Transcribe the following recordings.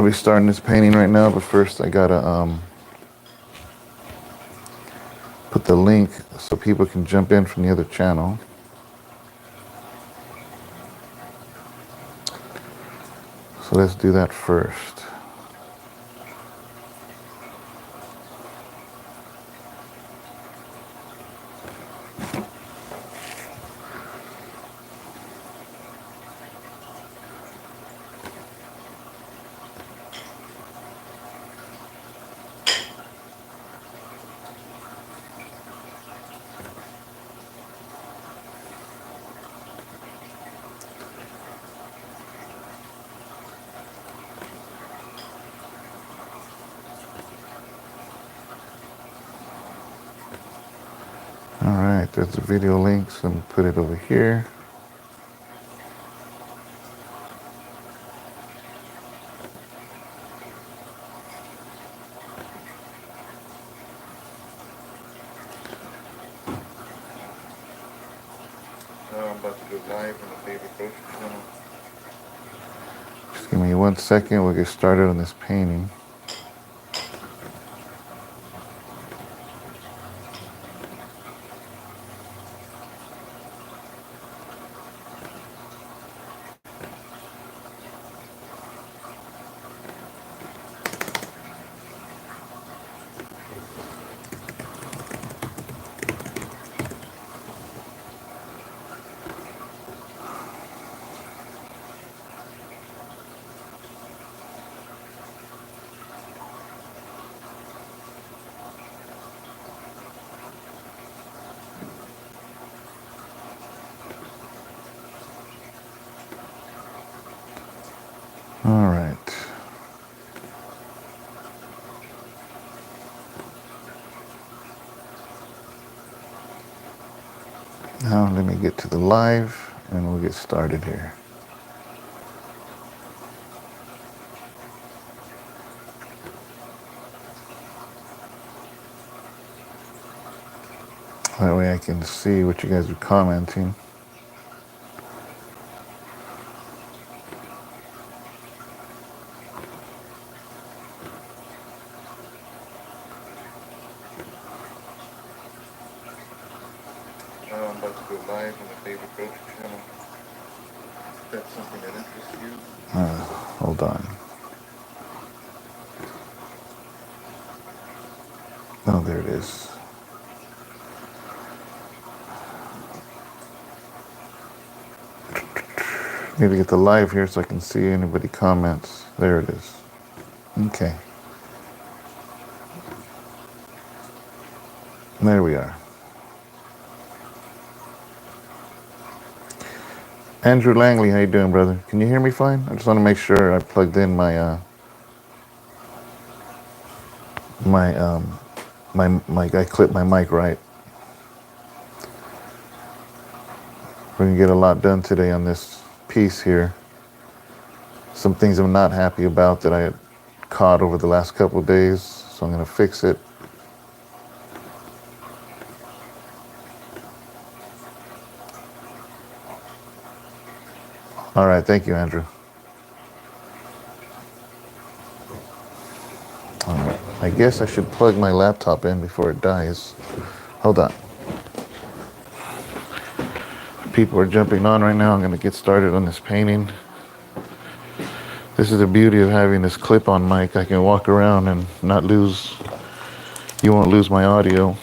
be starting this painting right now, but first I gotta put the link so people can jump in from the other channel. So let's do that first. All right, there's the video links, and put it over here. Now I'm about to go live on the favorite grocery channel. Just give me 1 second, we'll get started on this painting. All right. Now let me get to the live and we'll get started here. That way I can see what you guys are commenting. Now I'm about to go live on the favorite grocery channel. If that's something that interests you. Hold on. Oh, there it is. Need to get the live here so I can see anybody comments. There it is. Okay. There we are. Andrew Langley, how you doing, brother? Can you hear me fine? I just want to make sure I plugged in my mic. I clipped my mic right. We're gonna get a lot done today on this piece here. Some things I'm not happy about that I had caught over the last couple of days, so I'm gonna fix it. All right, thank you, Andrew. All right, I guess I should plug my laptop in before it dies. Hold on. People are jumping on right now. I'm gonna get started on this painting. This is the beauty of having this clip-on mic. I can walk around and not lose, you won't lose my audio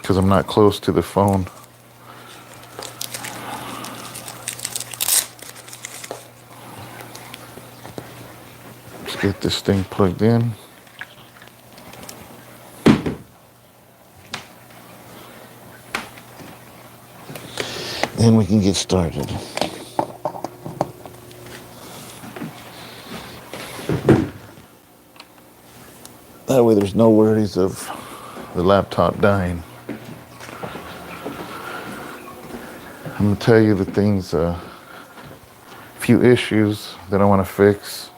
because I'm not close to the phone. Let's get this thing plugged in. Then we can get started. That way there's no worries of the laptop dying. I'm gonna tell you the things, few issues that I wanna fix.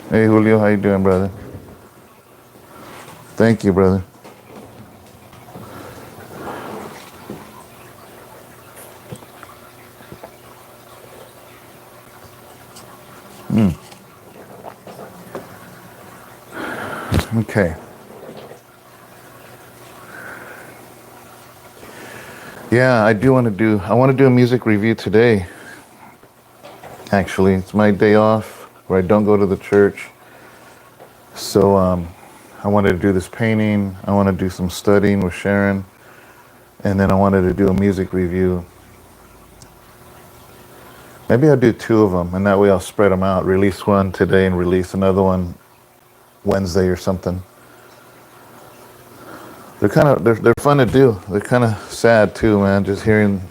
Hey Julio, how you doing, brother? Thank you, brother. Okay. Yeah, I want to do a music review today. Actually, it's my day off where I don't go to the church. So I wanted to do this painting. I want to do some studying with Sharon. And then I wanted to do a music review. Maybe I'll do two of them, and that way I'll spread them out. Release one today and release another one Wednesday or something. They're fun to do. They're kind of sad too, man. Just hearing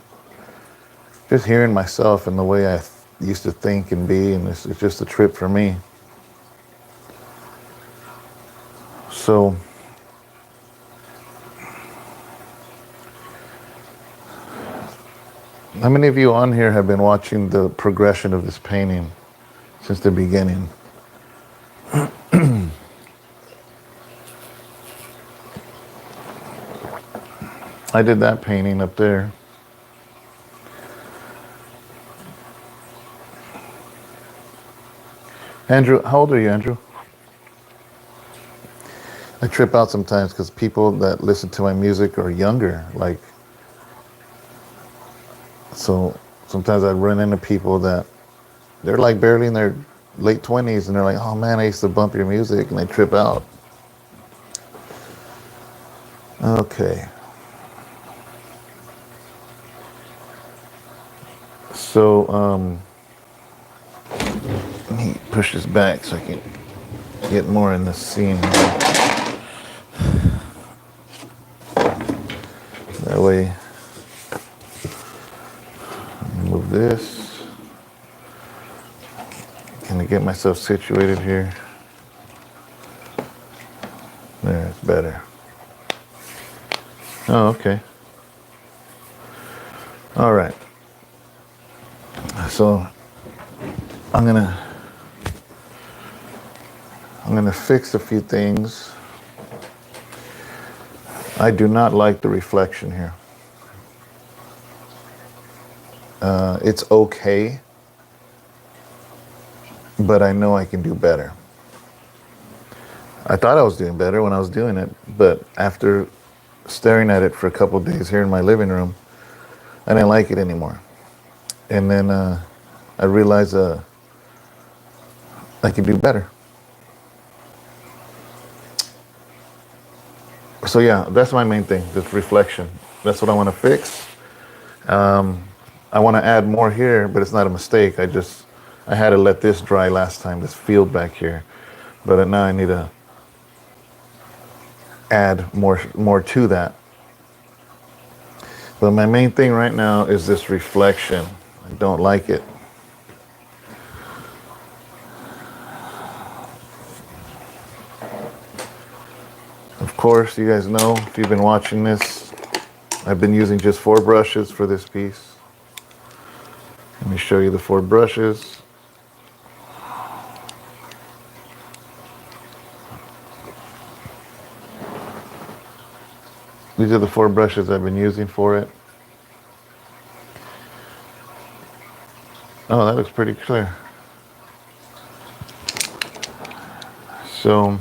myself and the way I used to think and be, and it's just a trip for me. So how many of you on here have been watching the progression of this painting since the beginning? I did that painting up there. Andrew, how old are you, Andrew? I trip out sometimes because people that listen to my music are younger. So sometimes I run into people that they're like barely in their late 20s and they're like, oh man, I used to bump your music, and they trip out. Okay. So, let me push this back so I can get more in the scene. That way, move this. Can I get myself situated here? There, it's better. Oh, okay. All right. So I'm gonna fix a few things. I do not like the reflection here. It's okay, but I know I can do better. I thought I was doing better when I was doing it, but after staring at it for a couple of days here in my living room, I didn't like it anymore. And then I realized I can do better. So yeah, that's my main thing, this reflection. That's what I want to fix. I want to add more here, but it's not a mistake. I had to let this dry last time, this field back here. But now I need to add more to that. But my main thing right now is this reflection. I don't like it. Of course, you guys know, if you've been watching this, I've been using just 4 brushes for this piece. Let me show you the 4 brushes. These are the 4 brushes I've been using for it. Oh, that looks pretty clear. So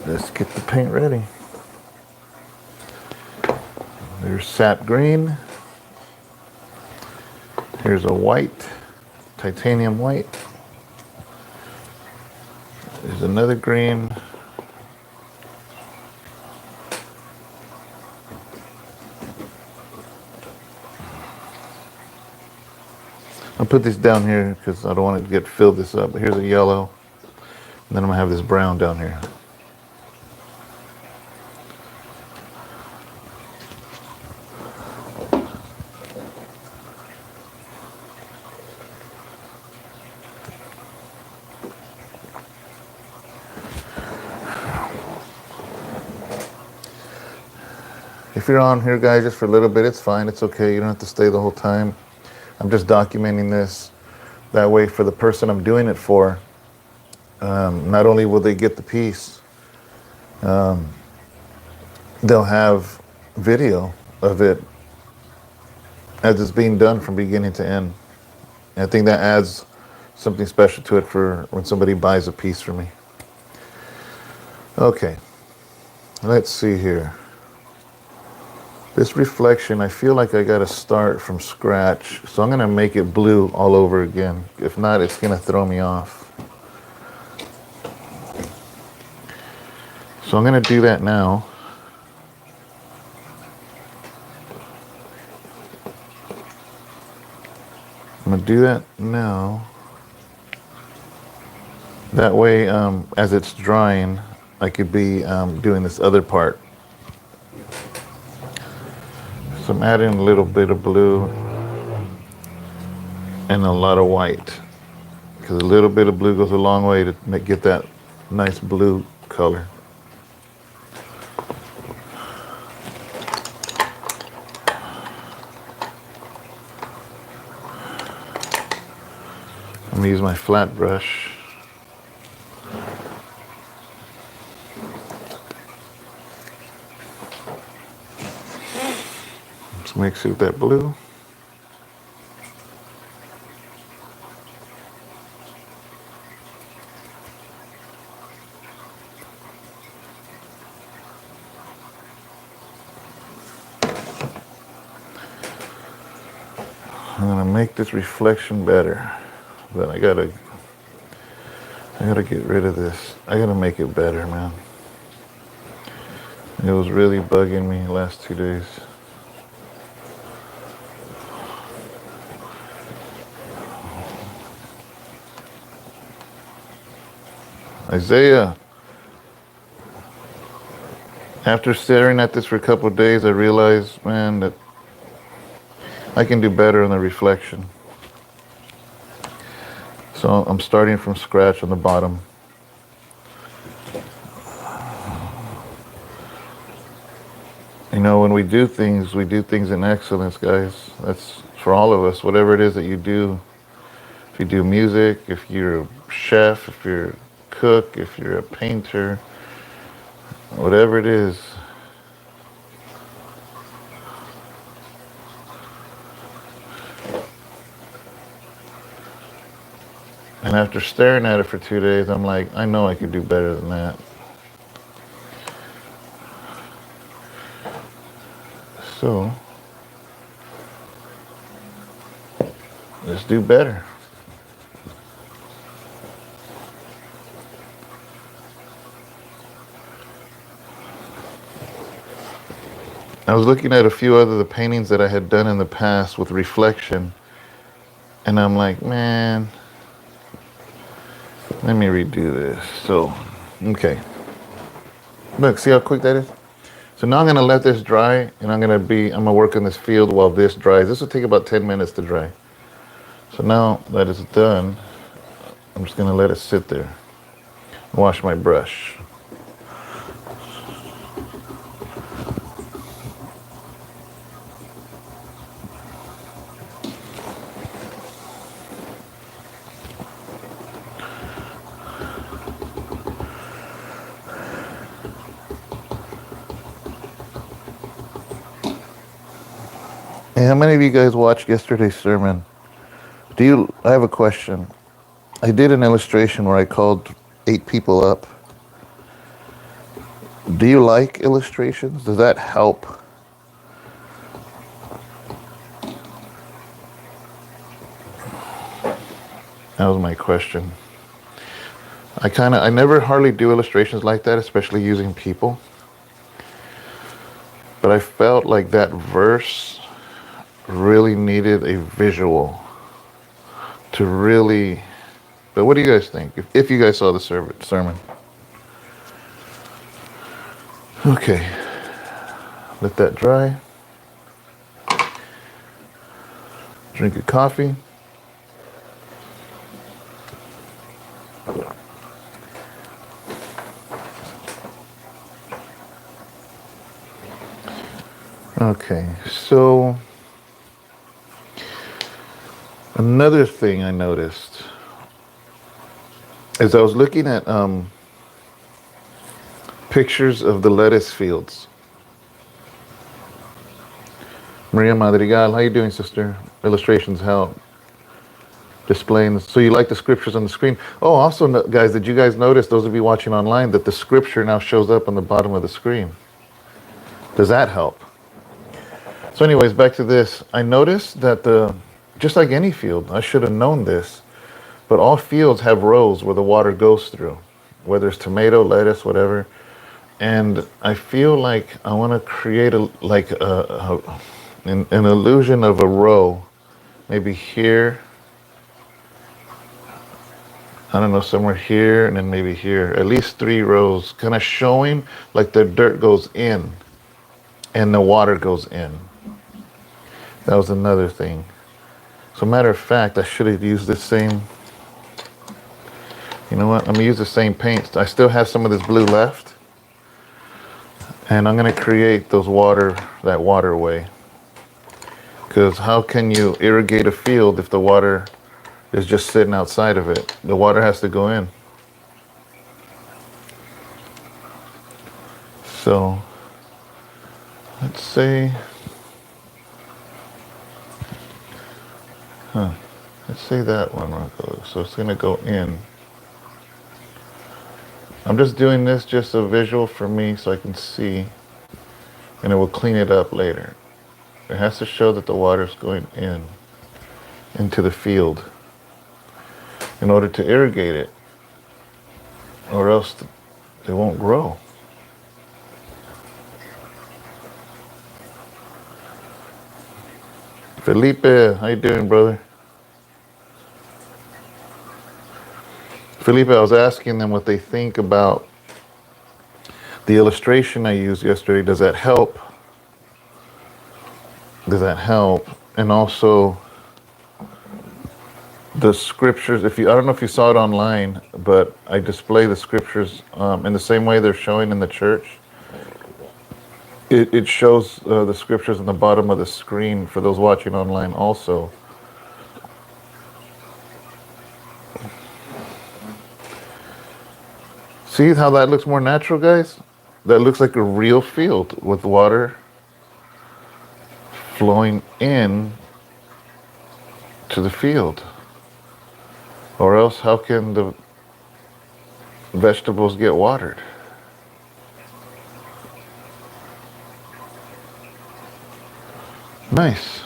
let's get the paint ready. There's sap green. Here's a white, titanium white. There's another green. I'll put this down here because I don't want to fill this up. Here's a yellow. And then I'm gonna have this brown down here. If you're on here, guys, just for a little bit, it's fine. It's okay. You don't have to stay the whole time. I'm just documenting this. That way, for the person I'm doing it for, not only will they get the piece, they'll have video of it as it's being done from beginning to end. And I think that adds something special to it for when somebody buys a piece from me. Okay, let's see here. This reflection, I feel like I got to start from scratch. So I'm going to make it blue all over again. If not, it's going to throw me off. So I'm going to do that now. I'm going to do that now. That way, as it's drying, I could be doing this other part. So I'm adding a little bit of blue and a lot of white. Because a little bit of blue goes a long way to get that nice blue color. I'm going to use my flat brush. Let's mix it with that blue. I'm gonna make this reflection better, but I gotta get rid of this. I gotta make it better, man. It was really bugging me the last 2 days. Isaiah, after staring at this for a couple of days, I realized, man, that I can do better on the reflection. So I'm starting from scratch on the bottom. You know, when we do things in excellence, guys. That's for all of us, whatever it is that you do. If you do music, if you're a chef, if you're a cook, if you're a painter, whatever it is. And after staring at it for 2 days, I'm like, I know I could do better than that. So, let's do better. I was looking at a few other the paintings that I had done in the past with reflection, and I'm like, man, let me redo this. So, okay. Look, see how quick that is? So now I'm gonna let this dry, and I'm gonna work in this field while this dries. This will take about 10 minutes to dry. So now that it's done, I'm just gonna let it sit there. Wash my brush. Hey, how many of you guys watched yesterday's sermon? I have a question. I did an illustration where I called 8 people up. Do you like illustrations? Does that help? That was my question. I never hardly do illustrations like that, especially using people. But I felt like that verse really needed a visual to really. But what do you guys think? If you guys saw the sermon. Okay, let that dry. Drink a coffee. Okay, so another thing I noticed is I was looking at pictures of the lettuce fields. Maria Madrigal, how you doing, sister? Illustrations help. Displaying. So you like the scriptures on the screen? Oh, also, guys, did you guys notice, those of you watching online, that the scripture now shows up on the bottom of the screen? Does that help? So anyways, back to this. I noticed that just like any field, I should have known this, but all fields have rows where the water goes through, whether it's tomato, lettuce, whatever. And I feel like I want to create an illusion of a row, maybe here, I don't know, somewhere here, and then maybe here, at least 3 rows, kind of showing like the dirt goes in and the water goes in. That was another thing. So matter of fact, I should have used this same, you know what, I'm gonna use the same paint. I still have some of this blue left, and I'm gonna create that waterway. Because how can you irrigate a field if the water is just sitting outside of it? The water has to go in. So let's say, let's say that one. So it's gonna go in. I'm just doing this just a visual for me so I can see, and it will clean it up later. It has to show that the water's going into the field in order to irrigate it, or else it won't grow. Felipe, how you doing, brother? Felipe, I was asking them what they think about the illustration I used yesterday. Does that help? Does that help? And also the scriptures, I don't know if you saw it online, but I display the scriptures in the same way they're showing in the church. It shows the scriptures on the bottom of the screen for those watching online also. See how that looks more natural, guys? That looks like a real field with water flowing in to the field. Or else how can the vegetables get watered? Nice.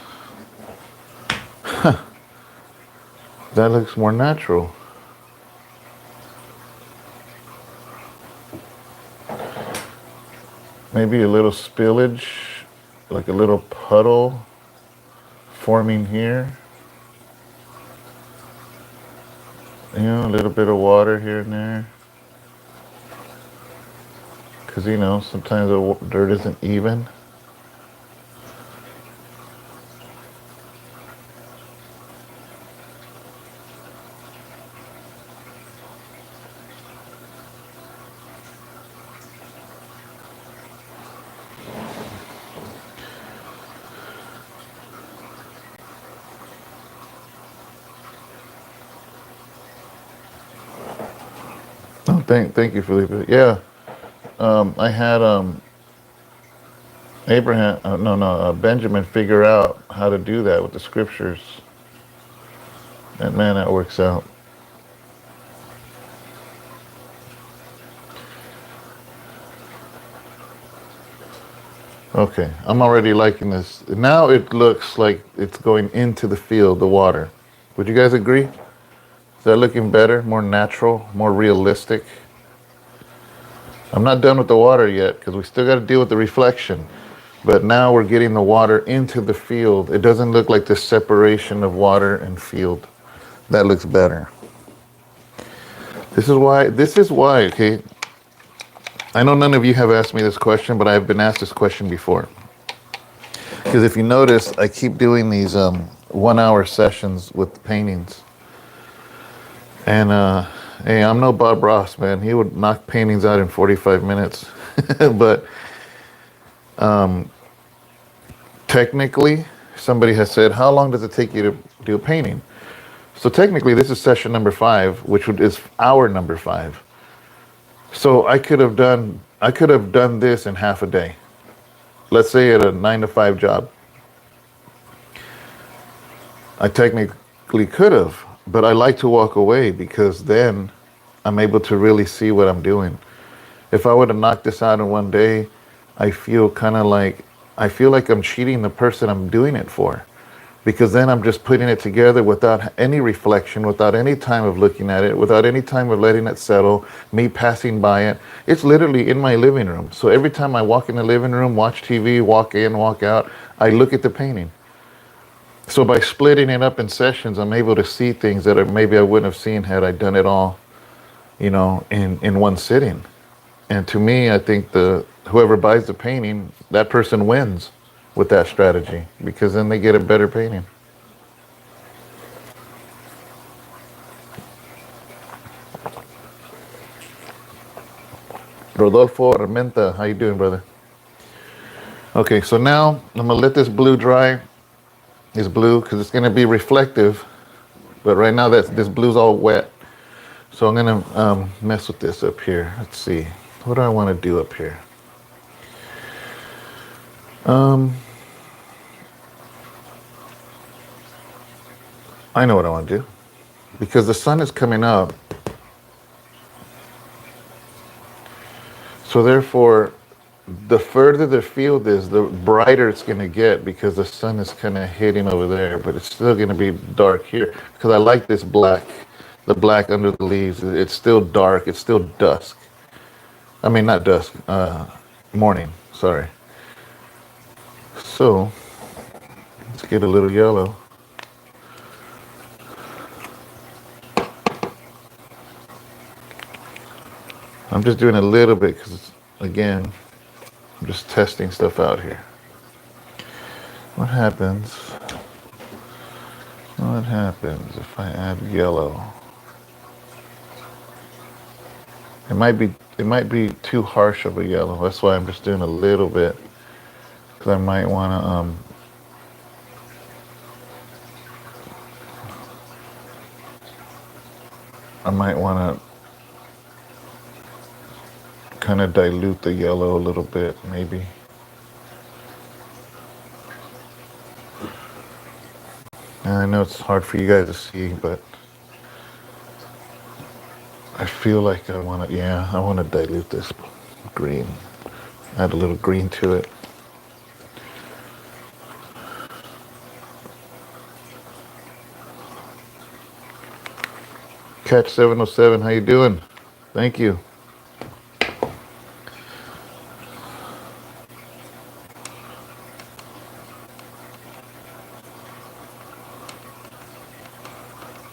Huh. That looks more natural. Maybe a little spillage, like a little puddle forming here. You know, a little bit of water here and there. Because, sometimes the dirt isn't even. Oh, thank you, Felipe. Yeah, I had Benjamin figure out how to do that with the scriptures. And man, that works out. Okay, I'm already liking this. Now it looks like it's going into the field, the water. Would you guys agree? Is that looking better, more natural, more realistic? I'm not done with the water yet because we still got to deal with the reflection. But now we're getting the water into the field. It doesn't look like this separation of water and field. That looks better. This is why, okay? I know none of you have asked me this question, but I've been asked this question before. Because if you notice, I keep doing these 1-hour sessions with the paintings. And hey, I'm no Bob Ross, man. He would knock paintings out in 45 minutes. But technically, somebody has said, how long does it take you to do a painting? So technically, this is session number 5, which is hour number 5. So I could have done this in half a day. Let's say at a 9 to 5 job. I technically could have, but I like to walk away because then I'm able to really see what I'm doing. If I were to knock this out in one day, I feel kind of like I feel like I'm cheating the person I'm doing it for. Because then I'm just putting it together without any reflection, without any time of looking at it, without any time of letting it settle, me passing by it. It's literally in my living room. So every time I walk in the living room, watch TV, walk in, walk out, I look at the painting. So by splitting it up in sessions, I'm able to see things that maybe I wouldn't have seen had I done it all, in one sitting. And to me, I think the whoever buys the painting, that person wins with that strategy because then they get a better painting. Rodolfo Armenta, how you doing, brother? Okay, so now I'm gonna let this blue dry. This blue, because it's gonna be reflective, but right now this blue's all wet. So I'm gonna mess with this up here. Let's see, what do I want to do up here? Um, I know what I want to do because the sun is coming up. So therefore, the further the field is, the brighter it's going to get because the sun is kind of hitting over there, but it's still going to be dark here because I like this black, the black under the leaves. It's still dark. It's still dusk. I mean, not dusk, morning. Sorry. So let's get a little yellow. I'm just doing a little bit because, again, I'm just testing stuff out here. What happens? What happens if I add yellow? It might be too harsh of a yellow. That's why I'm just doing a little bit because I might want to kind of dilute the yellow a little bit, maybe. And I know it's hard for you guys to see, but I feel like I want to dilute this green. Add a little green to it. Catch 707, how you doing? Thank you.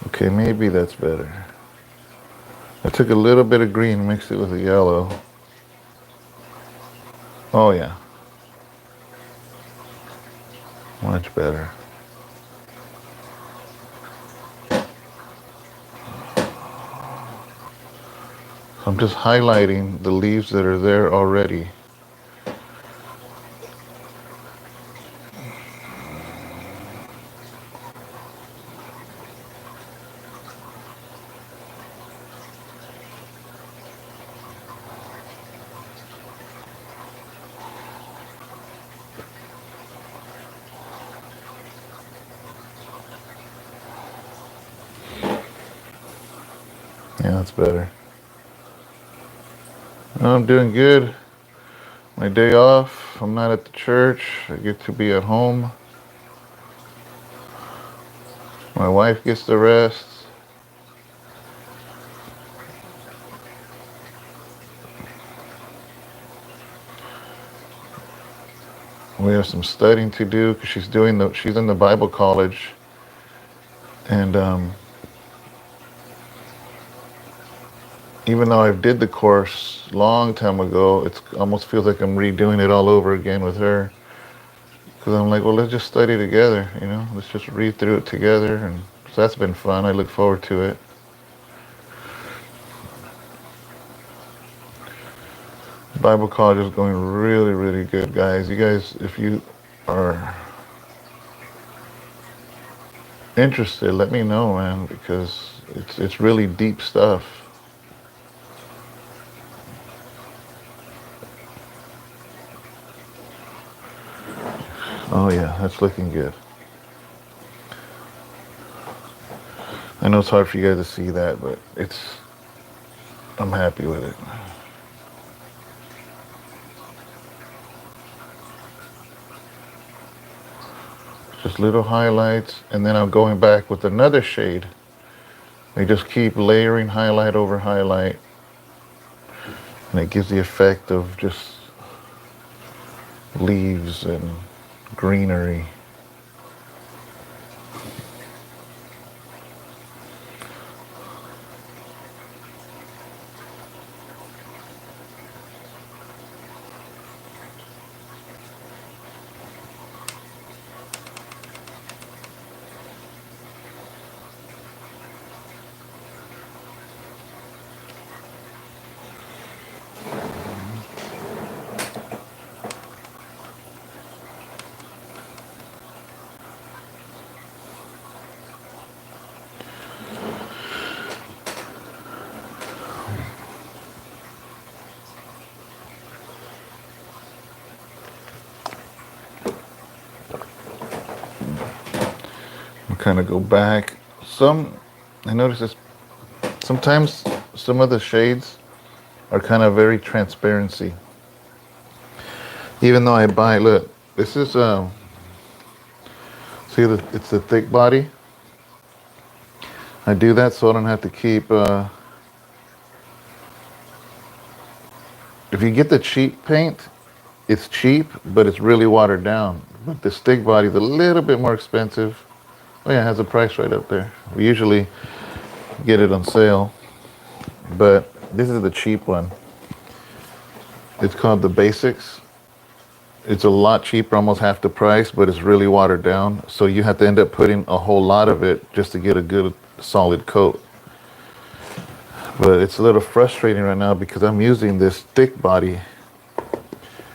Okay, maybe that's better. I took a little bit of green, mixed it with a yellow. Oh yeah, much better. I'm just highlighting the leaves that are there already. Yeah, that's better. I'm doing good. My day off. I'm not at the church. I get to be at home. My wife gets to rest. We have some studying to do because she's in the Bible college, and even though I did the course long time ago, it almost feels like I'm redoing it all over again with her. Because I'm like, well, let's just study together, Let's just read through it together, and so that's been fun. I look forward to it. Bible college is going really, really good, guys. You guys, if you are interested, let me know, man, because it's really deep stuff. Oh yeah, that's looking good. I know it's hard for you guys to see that, but I'm happy with it. Just little highlights, and then I'm going back with another shade. I just keep layering highlight over highlight, and it gives the effect of just leaves and greenery. I'll kind of go back. I notice this, sometimes some of the shades are kind of very transparency. Even though I buy, look, this is, see, it's the thick body. I do that so I don't have to keep, if you get the cheap paint, it's cheap, but it's really watered down. But the stick body's a little bit more expensive. Oh yeah, it has a price right up there. We usually get it on sale, but this is the cheap one. It's called the Basics. It's a lot cheaper, almost half the price, but it's really watered down. So you have to end up putting a whole lot of it just to get a good solid coat. But it's a little frustrating right now because I'm using this thick body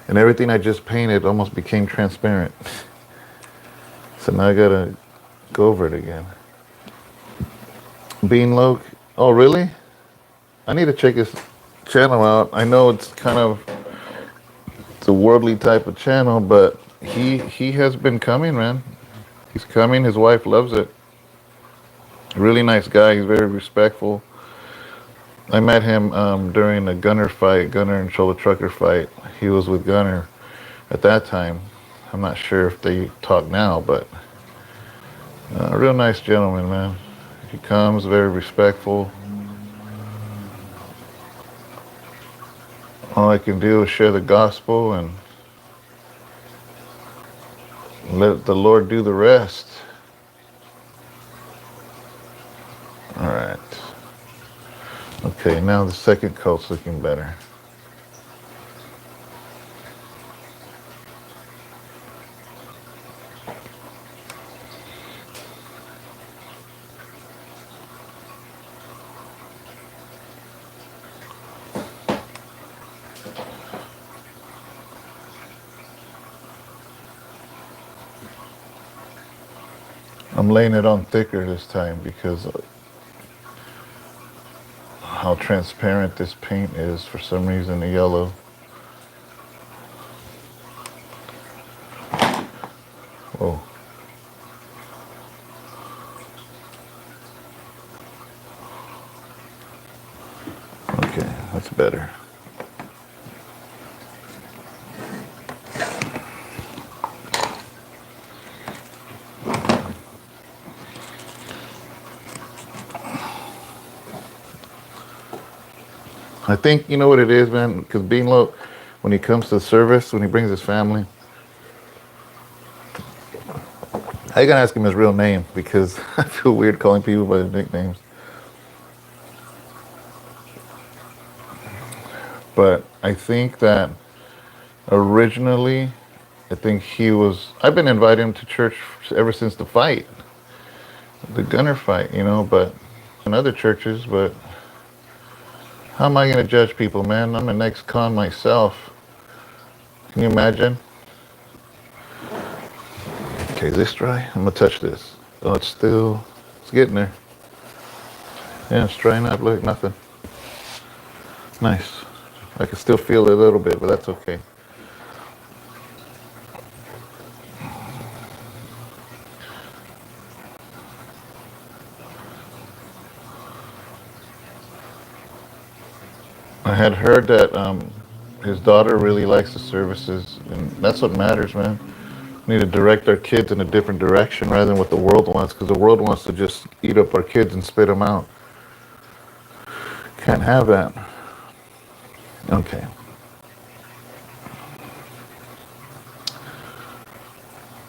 and everything I just painted almost became transparent. So now I gotta go over it again. Beanloke. Oh, really? I need to check his channel out. I know it's a worldly type of channel, but he has been coming, man. He's coming. His wife loves it. Really nice guy. He's very respectful. I met him during a Gunner fight, Gunner and Shoulder Trucker fight. He was with Gunner at that time. I'm not sure if they talk now, but a real nice gentleman, man. He comes very respectful. All I can do is share the gospel and let the Lord do the rest. All right. Okay, now the second coat's looking better. I'm laying it on thicker this time because how transparent this paint is for some reason, the yellow. Whoa. Okay, that's better. I think you know what it is, man. Because Beanlow, when he comes to service, when he brings his family, I gotta ask him his real name because I feel weird calling people by their nicknames. But I think that originally, I think he was. I've been inviting him to church ever since the fight, the Gunner fight, you know. But in other churches, but how am I gonna judge people, man? I'm an ex-con myself. Can you imagine? Okay, is this dry? I'm gonna touch this. Oh, it's getting there. Yeah, it's drying up. Look, nothing. Nice. I can still feel it a little bit, but that's okay. I had heard that his daughter really likes the services, and that's what matters, man. We need to direct our kids in a different direction rather than what the world wants, because the world wants to just eat up our kids and spit them out. Can't have that. Okay.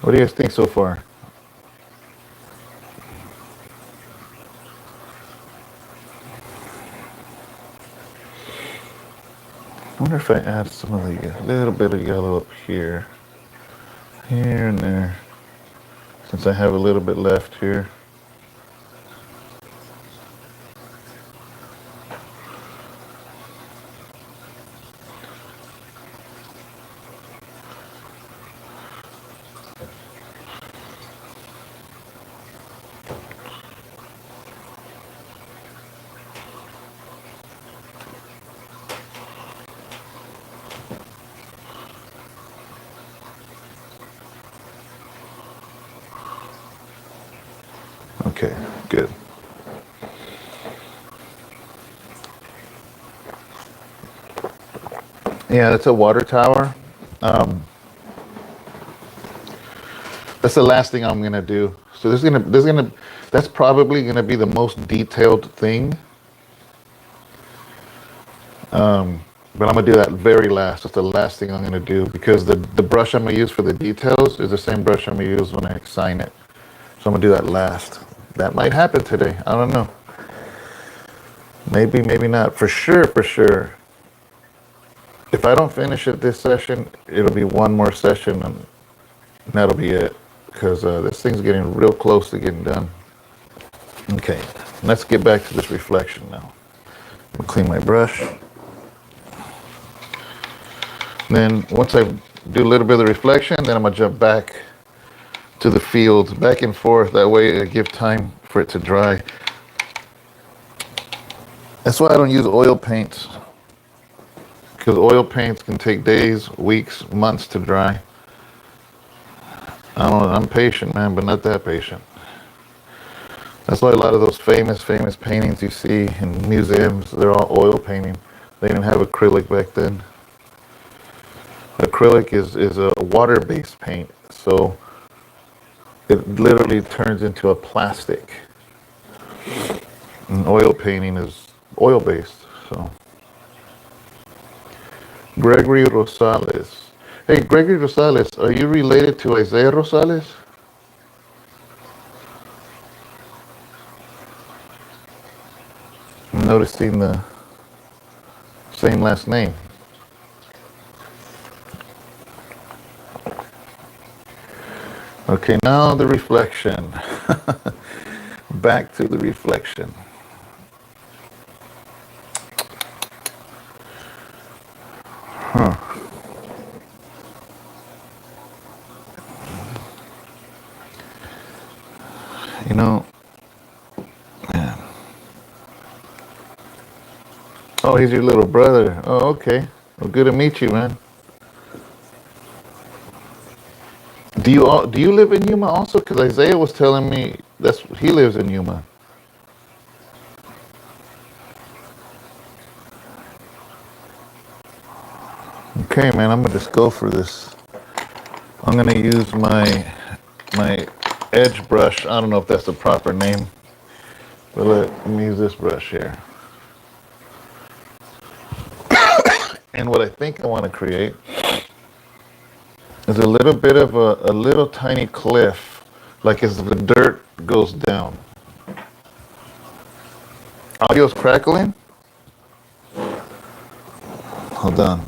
What do you guys think so far? I wonder if I add some of the, a little bit of yellow up here, here and there, since I have a little bit left here. Okay, good. Yeah, that's a water tower. Um, that's the last thing I'm gonna do. So that's probably gonna be the most detailed thing. But I'm gonna do that very last. That's the last thing I'm gonna do because the brush I'm gonna use for the details is the same brush I'm gonna use when I sign it. So I'm gonna do that last. That might happen today. I don't know. Maybe, maybe not. For sure, for sure. If I don't finish it this session, it'll be one more session and that'll be it. Because this thing's getting real close to getting done. Okay, let's get back to this reflection now. I'm gonna clean my brush. Then once I do a little bit of the reflection, then I'm gonna jump back to the fields, back and forth. That way I give time for it to dry. That's why I don't use oil paints, because oil paints can take days, weeks, months to dry. I'm patient, man, but not that patient. That's why a lot of those famous paintings you see in museums, they're all oil painting. They didn't have acrylic back then. Acrylic is a water-based paint, so it literally turns into a plastic. And oil painting is oil-based, so. Gregory Rosales. Hey, Gregory Rosales, are you related to Isaiah Rosales? I'm noticing the same last name. Okay, now the reflection. Back to the reflection. Huh. You know, man. Oh, he's your little brother. Oh, okay. Well, good to meet you, man. Do you live in Yuma also? Because Isaiah was telling me he lives in Yuma. Okay, man, I'm gonna just go for this. I'm gonna use my edge brush. I don't know if that's the proper name, but let me use this brush here. And what I think I want to create is a little bit of a little tiny cliff, like as the dirt goes down. Audio's crackling? Hold on.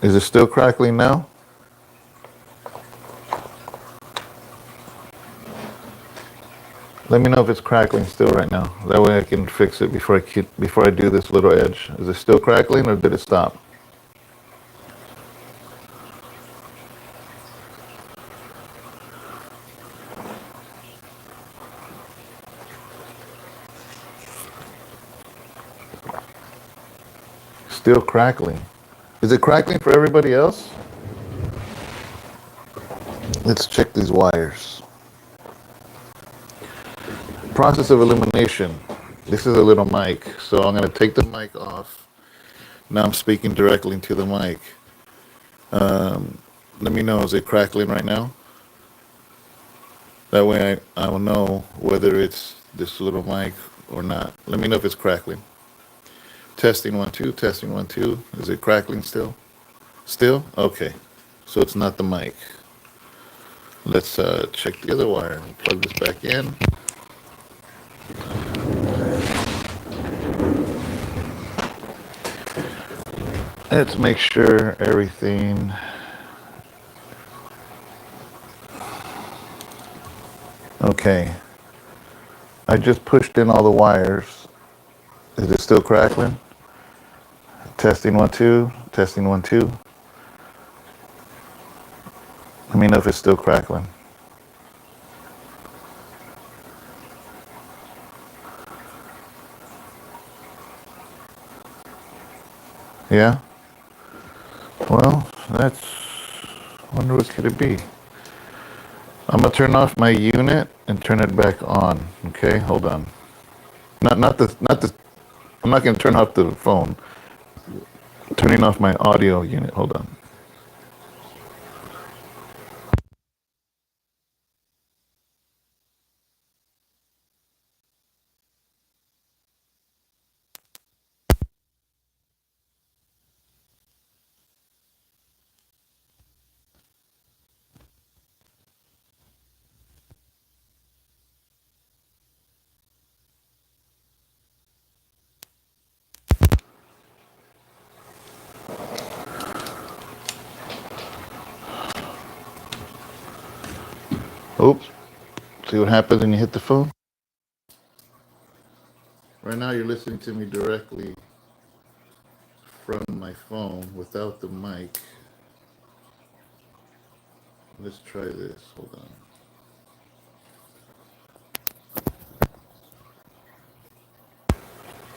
Is it still crackling now? Let me know if it's crackling still right now. That way I can fix it before I do this little edge. Is it still crackling or did it stop? Still crackling. Is it crackling for everybody else? Let's check these wires. Process of elimination. This is a little mic, so I'm going to take the mic off. Now I'm speaking directly into the mic. Let me know, is it crackling right now? That way I will know whether it's this little mic or not. Let me know if it's crackling. Testing 1 2, testing 1 2. Is it crackling still? Still? Okay. So it's not the mic. Let's check the other wire. Plug this back in. Let's make sure everything. Okay. I just pushed in all the wires. Is it still crackling? Testing 1 2, testing 1 2. Let me know if it's still crackling. Yeah? Well, that's. Wonder what could it be? I'm gonna turn off my unit and turn it back on. Okay, hold on. Not the. I'm not gonna turn off the phone. Turning off my audio unit. Hold on. Oops. See what happens when you hit the phone? Right now you're listening to me directly from my phone without the mic. Let's try this. Hold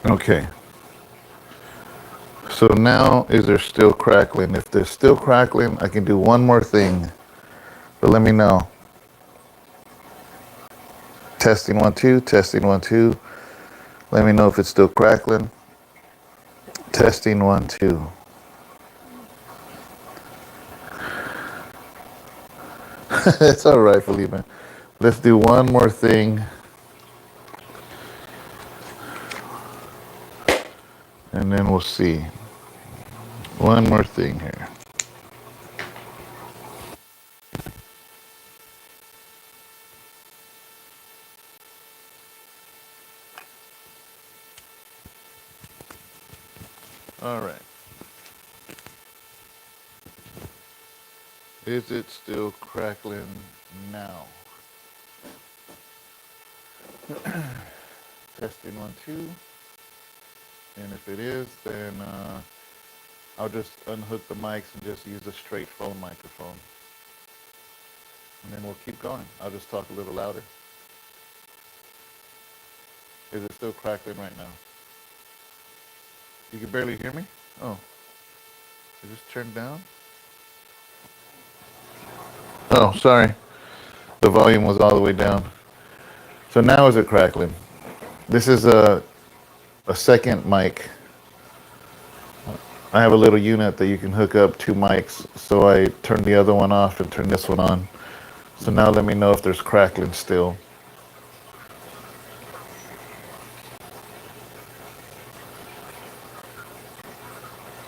on. Okay. So now is there still crackling? If there's still crackling, I can do one more thing. But let me know. Testing 1 2, testing 1 2. Let me know if it's still crackling. Testing 1 2. It's all right, Felipe. Let's do one more thing. And then we'll see. One more thing here. All right. Is it still crackling now? Testing 1 2. And if it is, then I'll just unhook the mics and just use a straight phone microphone. And then we'll keep going. I'll just talk a little louder. Is it still crackling right now? You can barely hear me? Oh, is this turned down? Oh, sorry. The volume was all the way down. So now is it crackling? This is a second mic. I have a little unit that you can hook up 2 mics. So I turn the other one off and turn this one on. So now let me know if there's crackling still.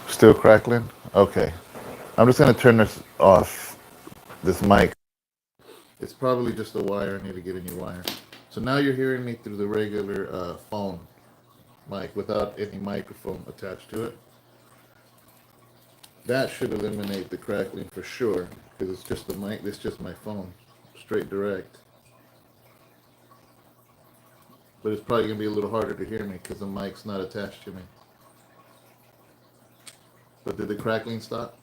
Still crackling? Okay. I'm just going to turn this off, this mic. It's probably just a wire. I need to get a new wire. So now you're hearing me through the regular phone mic without any microphone attached to it. That should eliminate the crackling for sure, because it's just the mic. It's just my phone, straight direct. But it's probably gonna be a little harder to hear me because the mic's not attached to me. But did the crackling stop?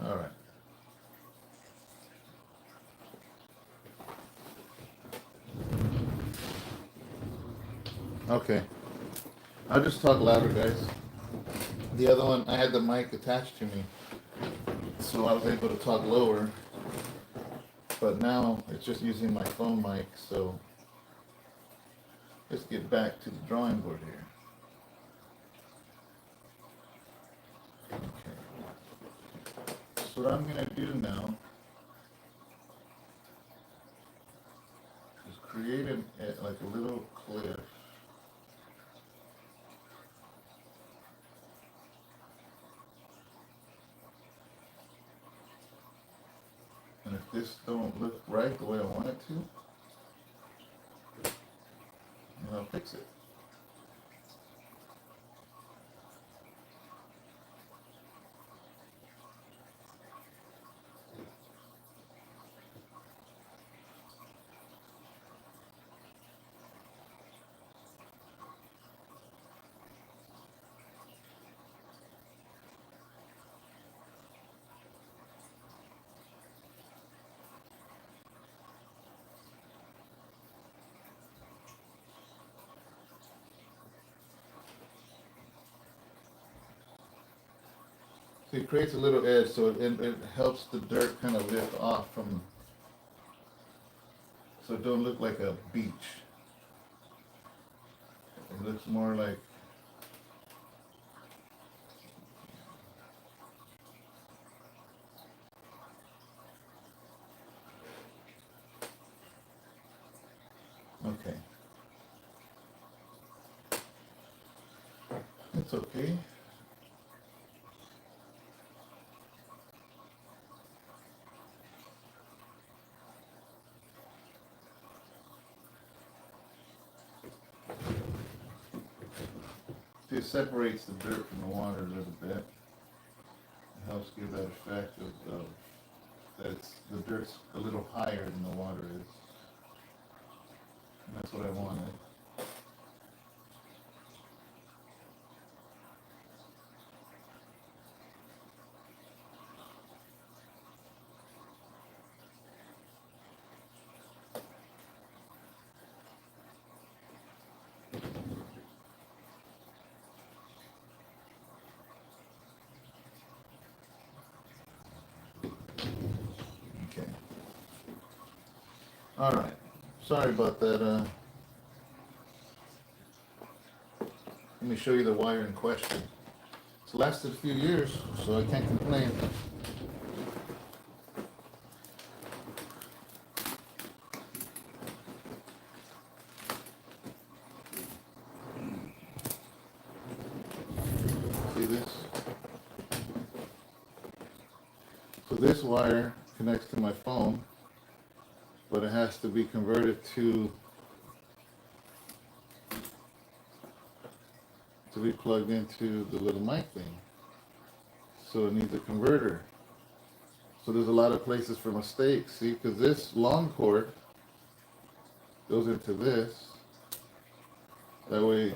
All right. Okay. I'll just talk louder, guys. The other one, I had the mic attached to me, so I was able to talk lower. But now it's just using my phone mic, so let's get back to the drawing board here. Okay. So what I'm gonna do now is create like a little cliff. And if this don't look right the way I want it to, then I'll fix it. So it creates a little edge, so it helps the dirt kind of lift off from, so it don't look like a beach. It looks more like, okay. It's okay. It separates the dirt from the water a little bit. It helps give that effect of that the dirt's a little higher than the water is. And that's what I wanted. Okay. All right. Sorry about that. Let me show you the wire in question. It's lasted a few years, so I can't complain. See this? So this wire connects to my phone, but it has to be converted to be plugged into the little mic thing. So it needs a converter. So there's a lot of places for mistakes, see, because this long cord goes into this. That way,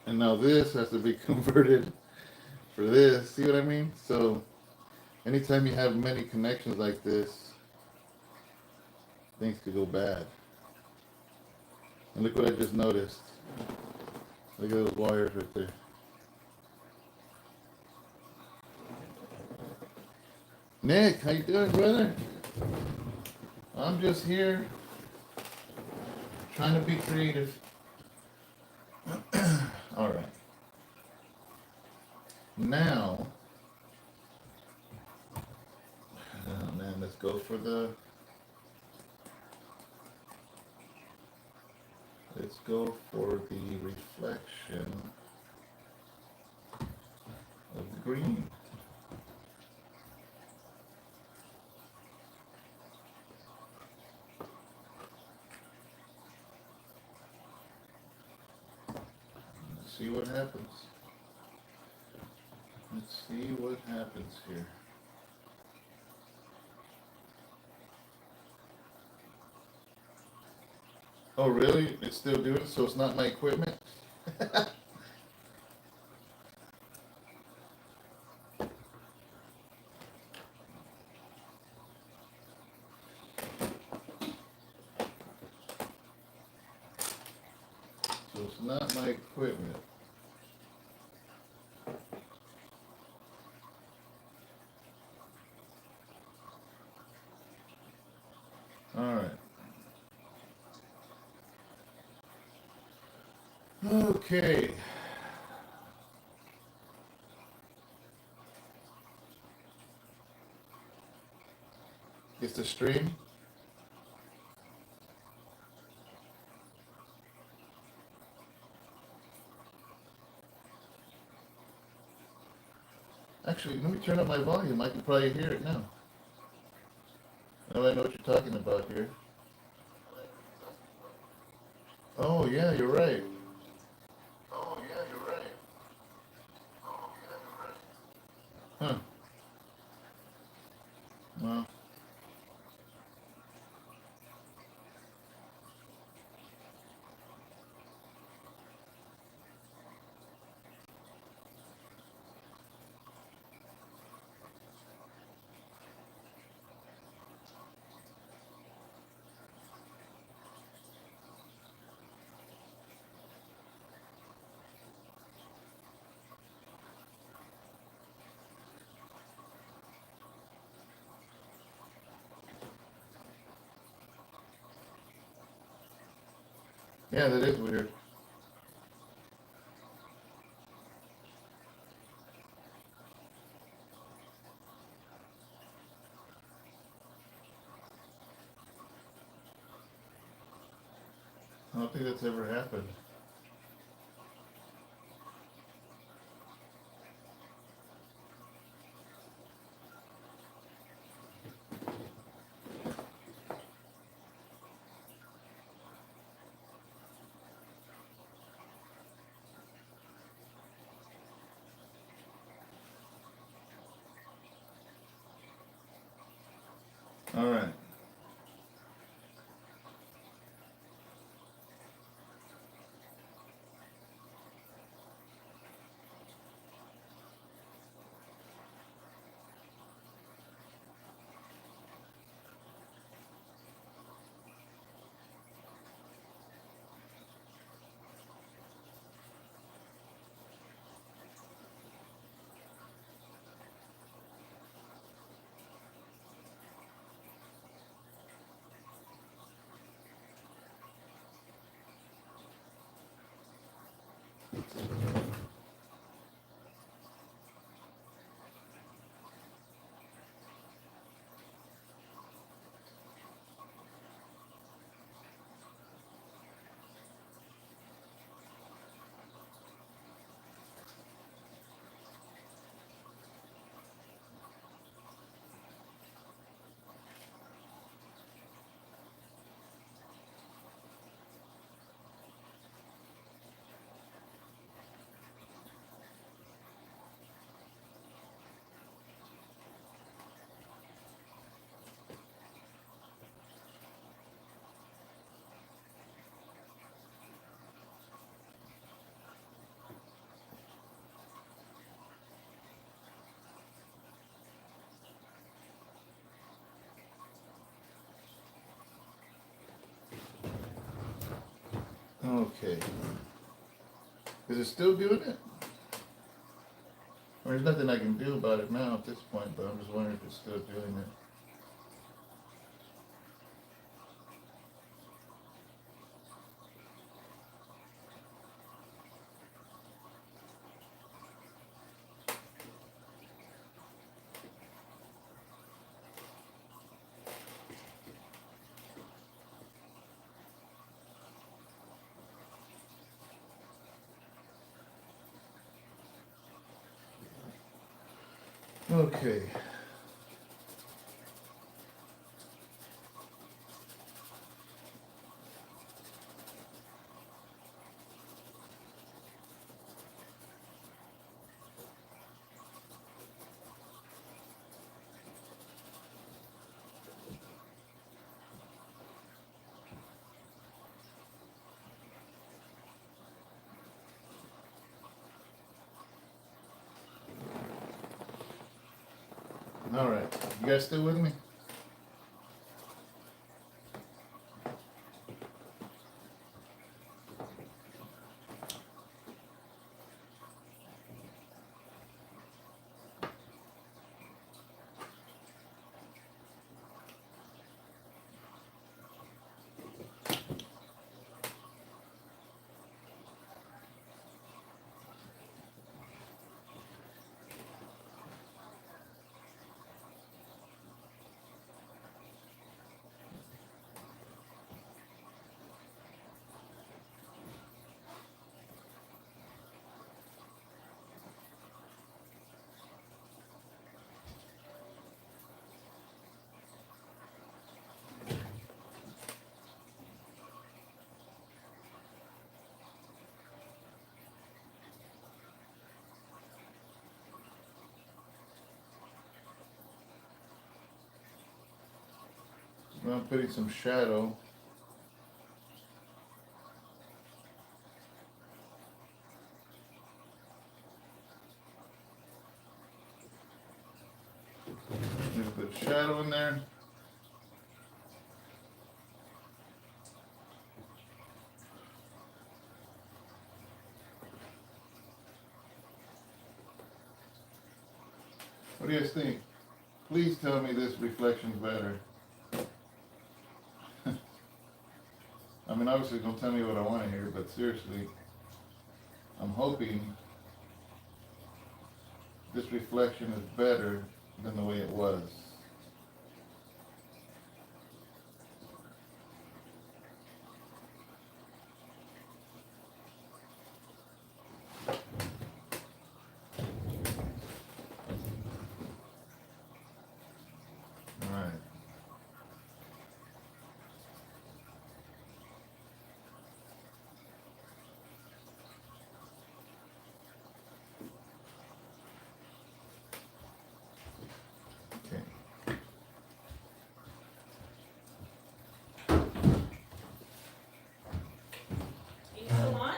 and now this has to be converted for this. See what I mean? So anytime you have many connections like this, things could go bad. And look what I just noticed. Look at those wires right there. Nick, how you doing, brother? I'm just here trying to be creative. All right. Now, oh man, let's go for the. Let's go for the reflection of the green. Let's see what happens. Let's see what happens here. Oh, really? It's still doing it, so it's not my equipment? So it's not my equipment. Okay. It's the stream. Actually, let me turn up my volume. I can probably hear it now. Now I know what you're talking about here. Oh, yeah, you're right. Oh, yeah, you're right. Huh. Well, yeah, that is weird. I don't think that's ever happened. All right. Okay. Is it still doing it? There's nothing I can do about it now at this point, but I'm just wondering if it's still doing it. Okay. All right. You guys still with me? Now I'm putting some shadow. A little bit of shadow in there. What do you guys think? Please tell me this reflection's better. I mean, obviously, don't tell me what I want to hear, but seriously, I'm hoping this reflection is better than the way it was. All right. Okay. Are you still on?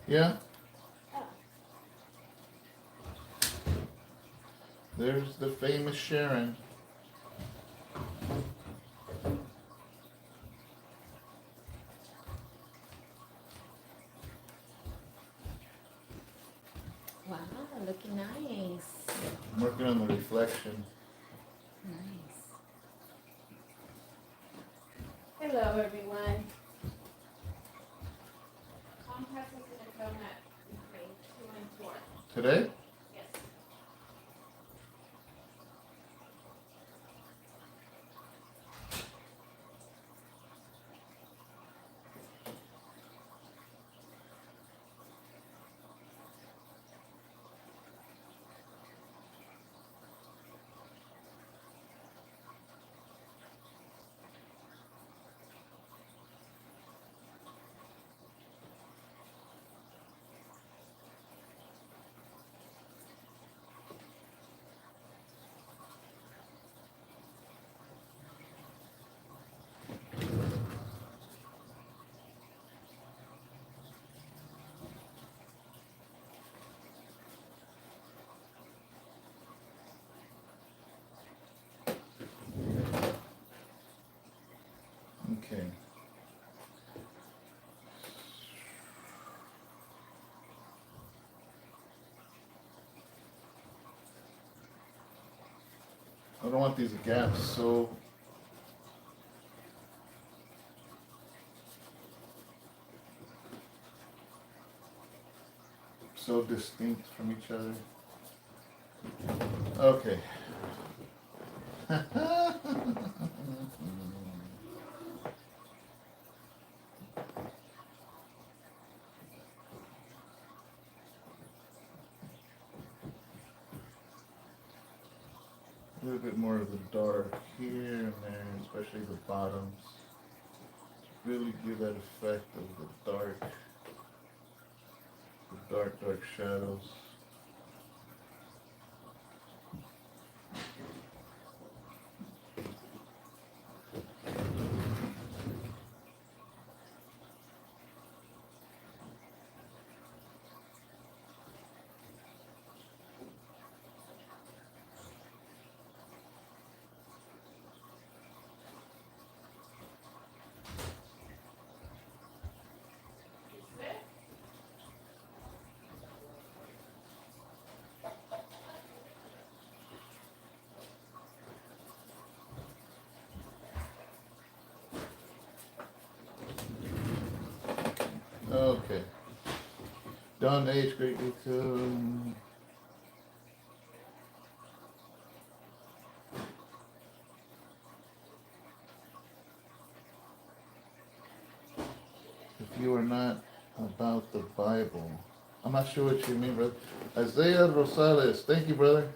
Yeah, Oh. there's the famous Sharon. Wow, looking nice. I'm working on the reflection. Nice. Hello, everyone. Comcast is going to come at 2 and 4. Today? Yes. Okay. I don't want these gaps so distinct from each other. Okay. A little bit more of the dark here and there, especially the bottoms. Really give that effect of the dark shadows. You sit. Okay. Done age great detail. If you are not about the Bible, I'm not sure what you mean, brother. Isaiah Rosales, thank you, brother.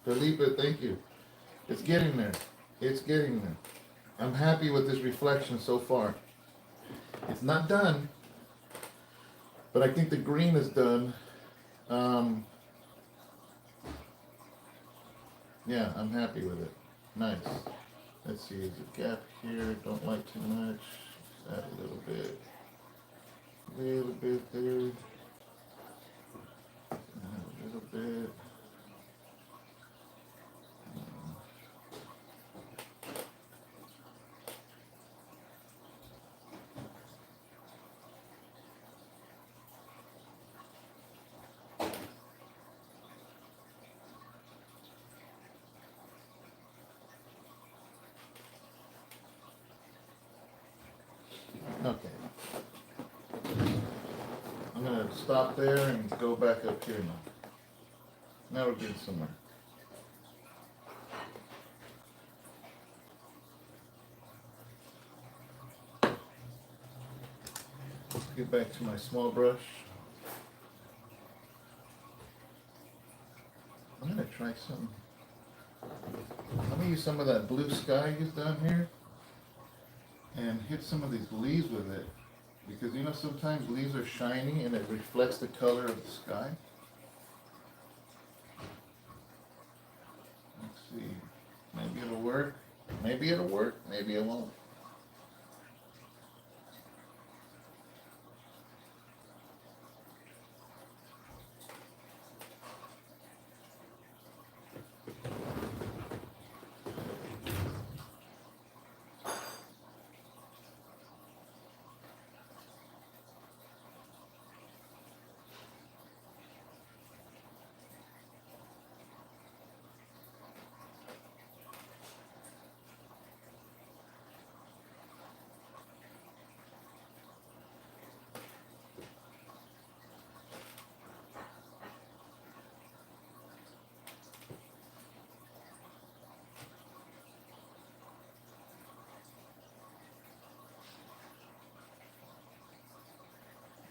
Felipe, thank you. It's getting there. It's getting there. I'm happy with this reflection so far. It's not done, but I think the green is done. Um, yeah, I'm happy with it. Nice. Let's see, is a gap here, don't like too much. Just add a little bit. A little bit there. Add a little bit. Okay. I'm gonna stop there and go back up here now. Now we're getting somewhere. Get back to my small brush. I'm gonna try something. I'm gonna use some of that blue sky used down here and hit some of these leaves with it. Because you know sometimes leaves are shiny and it reflects the color of the sky. Let's see. Maybe it'll work. Maybe it'll work. Maybe it won't.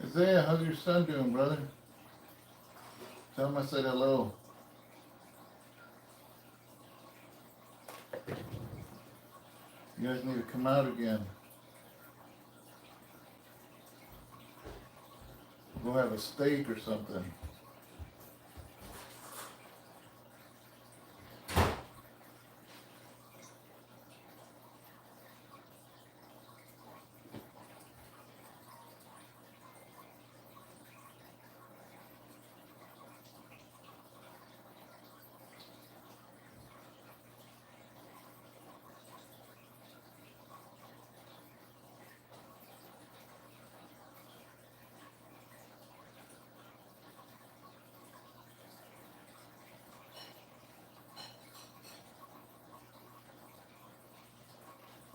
Isaiah, how's your son doing, brother? Tell him I said hello. You guys need to come out again. Go have a steak or something.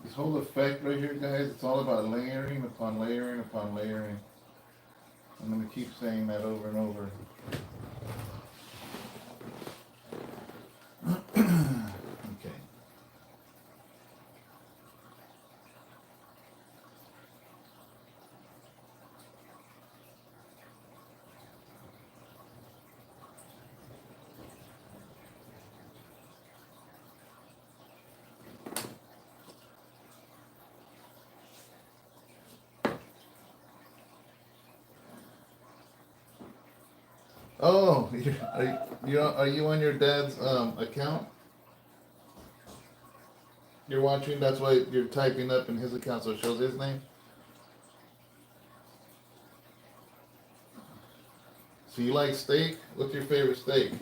This whole effect right here, guys, it's all about layering upon layering upon layering. I'm going to keep saying that over and over. Okay. Oh, are you on your dad's account? You're watching. That's why you're typing up in his account, so it shows his name. So you like steak? What's your favorite steak?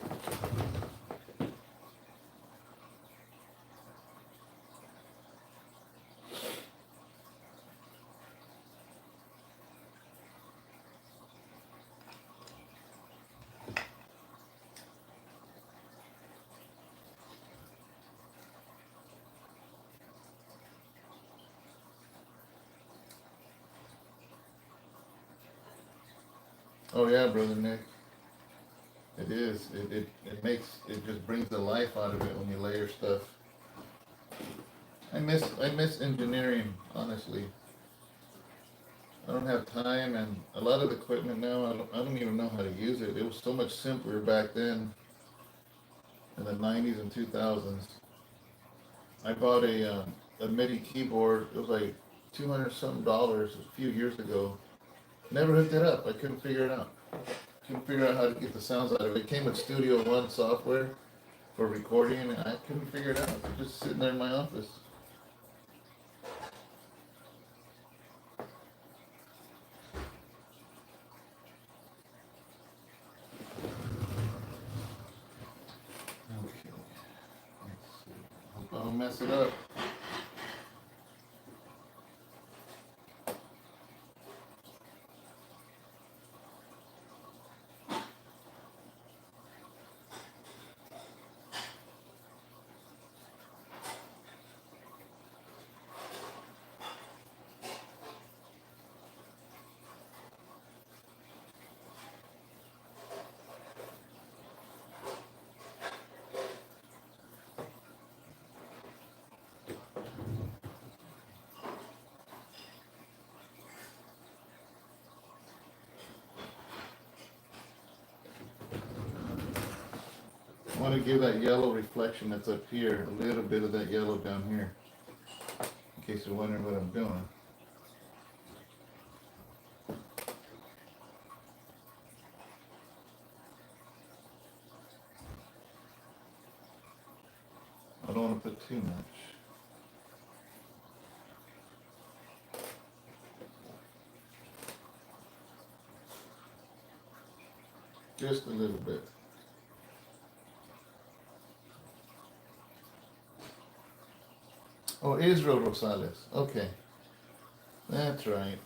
Oh yeah, brother Nick. It is. It just brings the life out of it when you layer stuff. I miss engineering, honestly. I don't have time, and a lot of the equipment now, I don't even know how to use it. It was so much simpler back then, in the 90s and 2000s. I bought a MIDI keyboard. It was like 200 something dollars a few years ago. Never hooked it up. I couldn't figure it out. Couldn't figure out how to get the sounds out of it. It came with Studio One software for recording, and I couldn't figure it out. It was just sitting there in my office. mess it up. I want to give that yellow reflection that's up here a little bit of that yellow down here, in case you're wondering what I'm doing. I don't want to put too much. Just a little bit. Oh, Israel Rosales. Okay. That's right.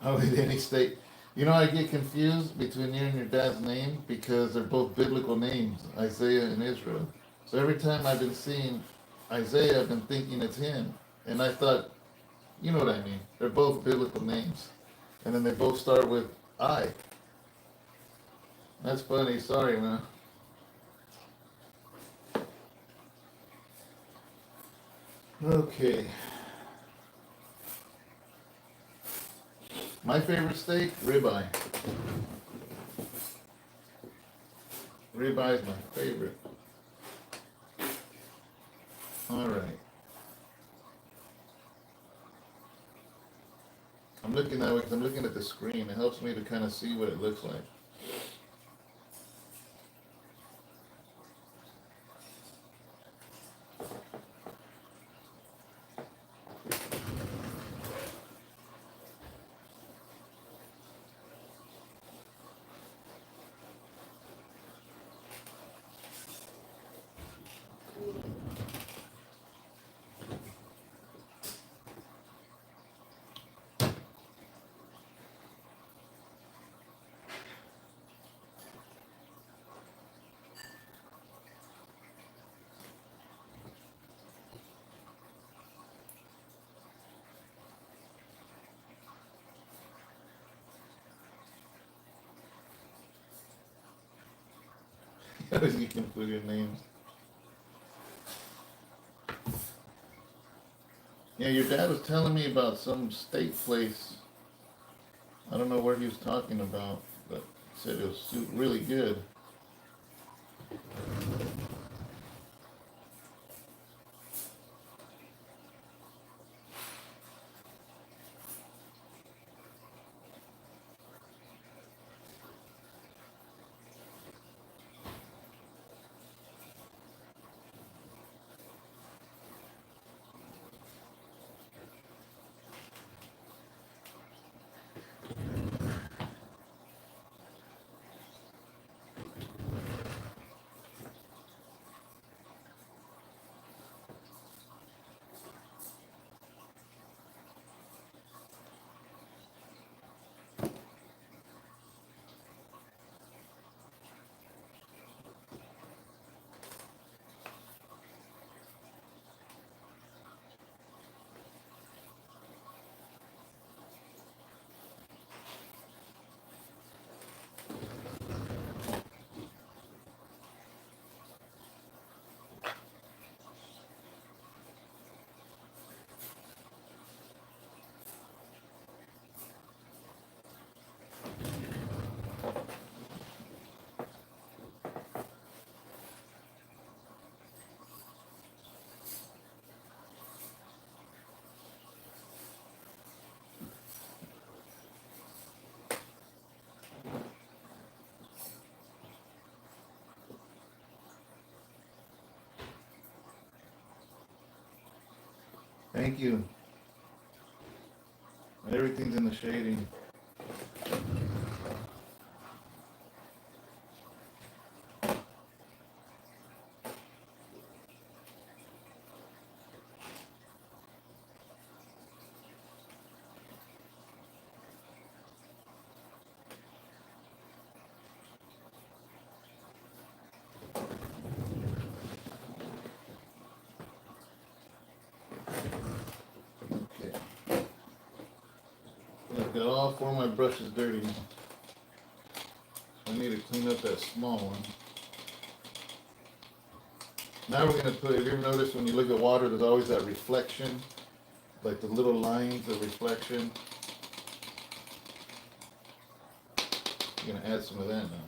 Oh, in any state. You know, I get confused between you and your dad's name because they're both biblical names, Isaiah and Israel. So every time I've been seeing Isaiah, I've been thinking it's him. And I thought, you know what I mean? They're both biblical names. And then they both start with I. That's funny. Sorry, man. Okay. My favorite steak, ribeye. Ribeye is my favorite. All right. I'm looking that way because I'm looking at the screen. It helps me to kind of see what it looks like. You can put your names. Yeah, your dad was telling me about some steak place. I don't know where he was talking about, but he said it was really good. Thank you. Everything's in the shading. got all four of my brushes dirty now. I need to clean up that small one. Now we're gonna put, have you ever noticed when you look at water, there's always that reflection? Like the little lines of reflection? I'm gonna add some of that now.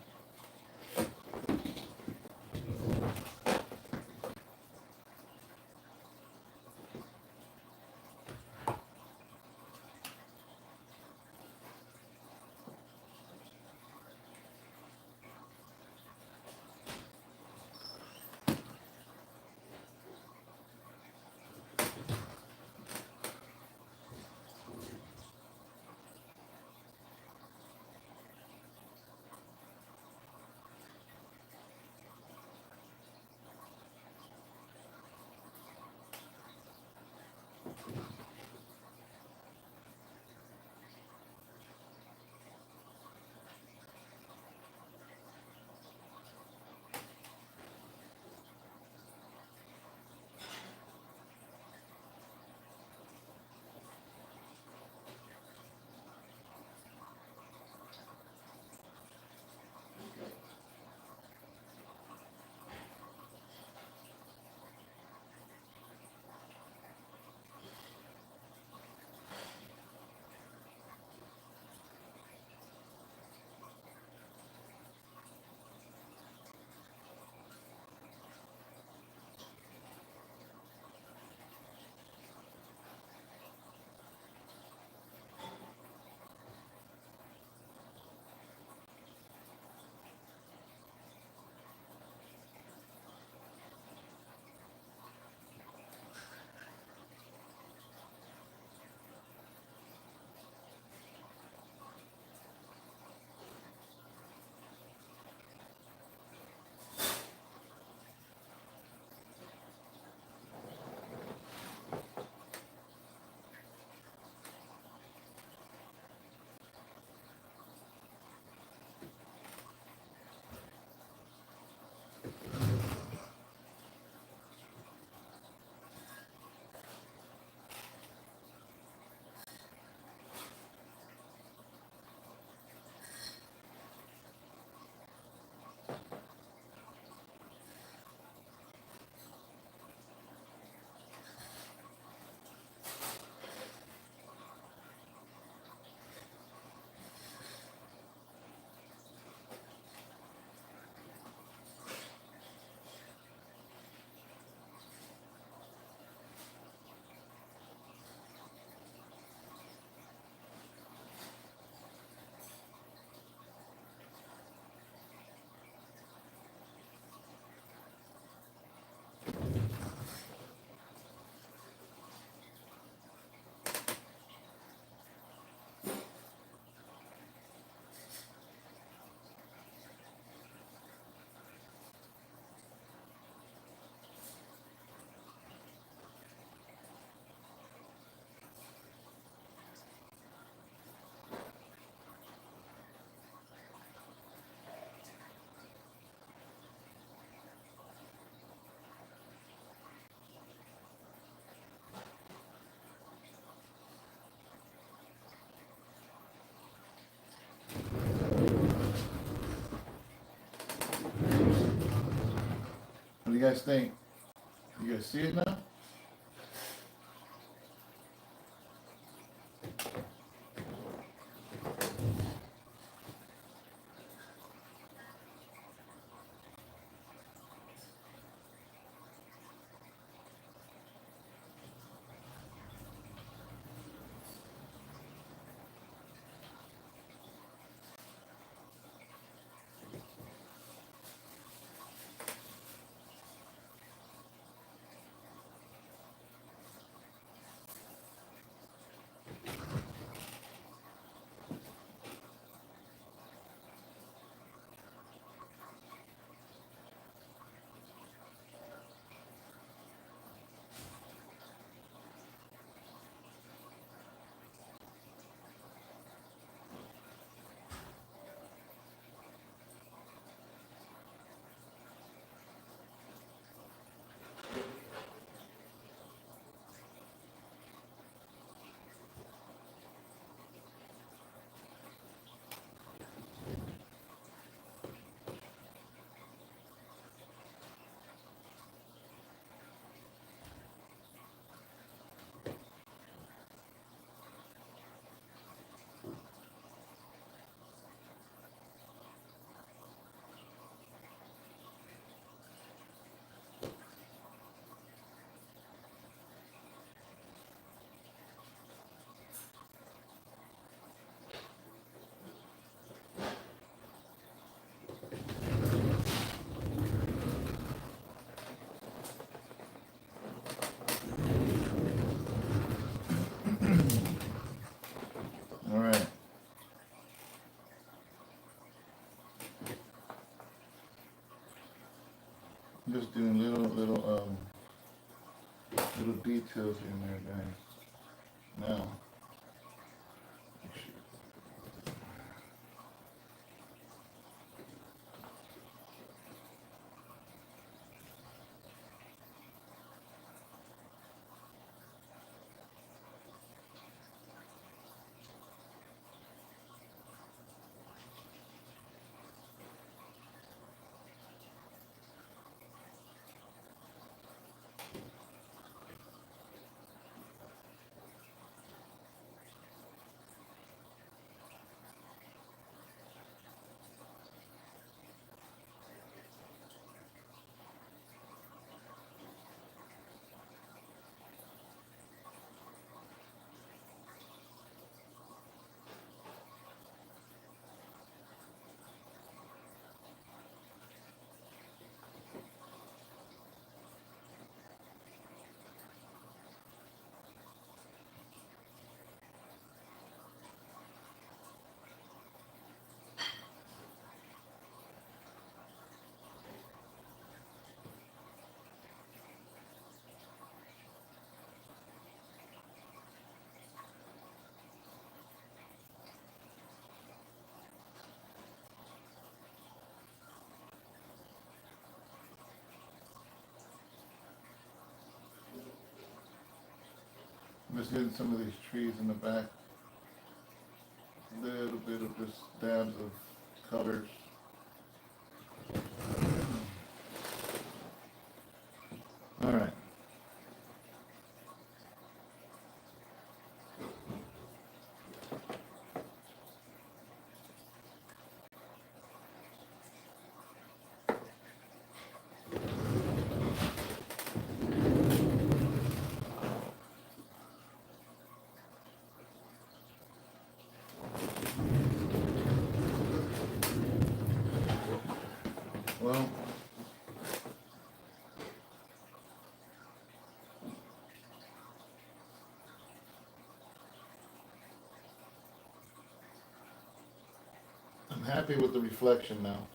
What do you guys think? You guys see it now? just doing little details in there, guys. Now, I'm just getting some of these trees in the back. A little bit of just dabs of colors. All right. Well, I'm happy with the reflection now.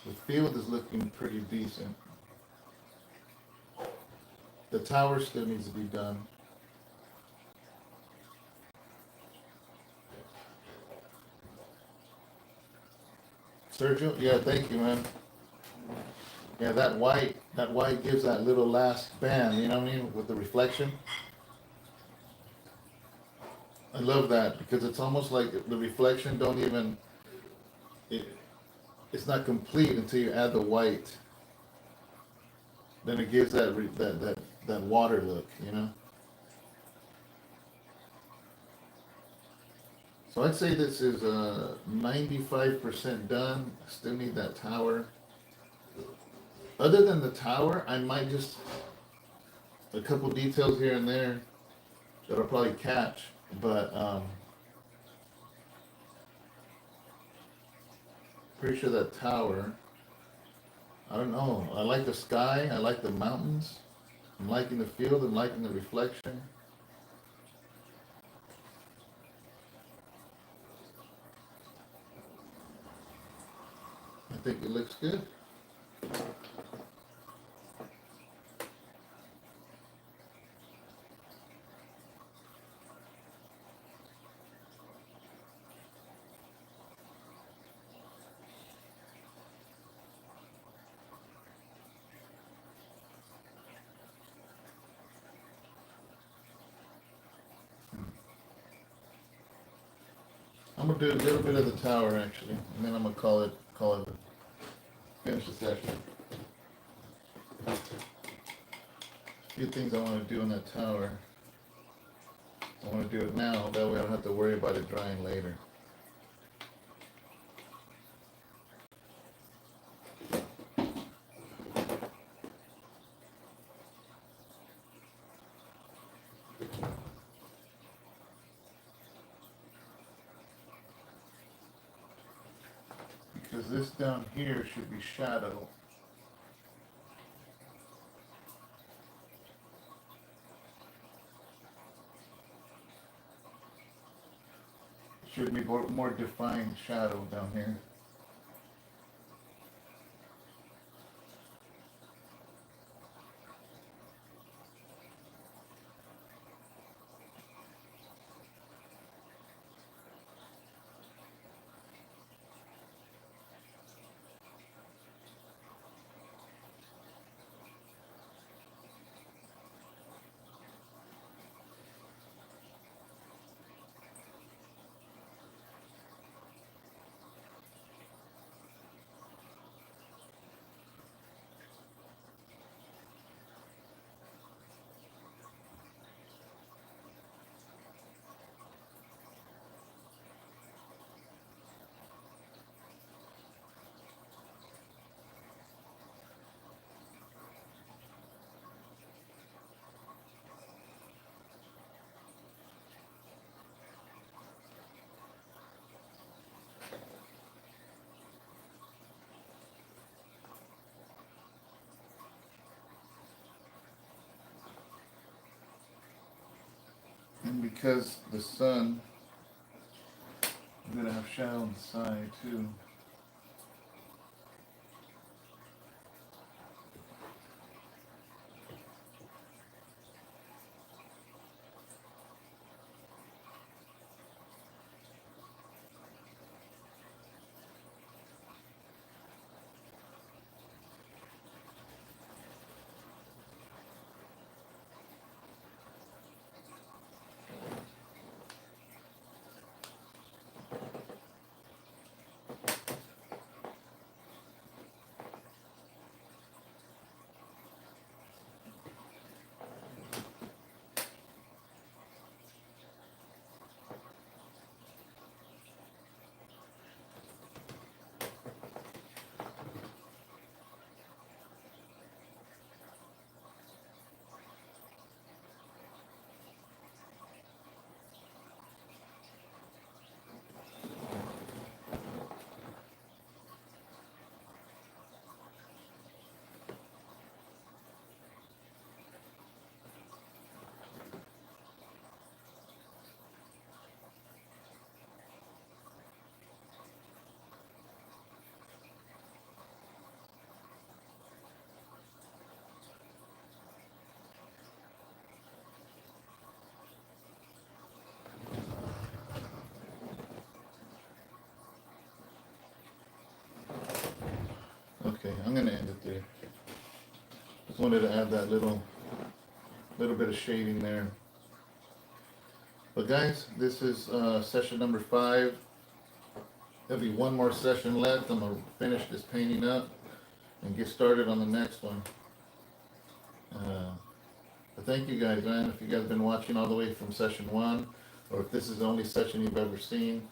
The field is looking pretty decent. The tower still needs to be done. Sergio, yeah, thank you, man. Yeah, that white gives that little last band, you know what I mean, with the reflection. I love that because it's almost like the reflection don't even, it, it's not complete until you add the white. Then it gives that water look, you know. So I'd say this is 95% done. Still need that tower. Other than the tower, I might just a couple details here and there that'll probably catch, but pretty sure that tower. I don't know. I like the sky. I like the mountains. I'm liking the field. I'm liking the reflection. I think it looks good. I'm gonna do a little bit of the tower actually, and then I'm gonna call it finish the session. A few things I want to do in that tower. I want to do it now. That way I don't have to worry about it drying later. Because this down here should be shadow. Should be more defined shadow down here. And because the sun, I'm gonna have shadow on the side too. Okay, I'm gonna end it there. Just wanted to add that little bit of shading there. But guys, this is session number 5. There'll be one more session left. I'm gonna finish this painting up and get started on the next one. But thank you guys, man. If you guys have been watching all the way from session 1, or if this is the only session you've ever seen,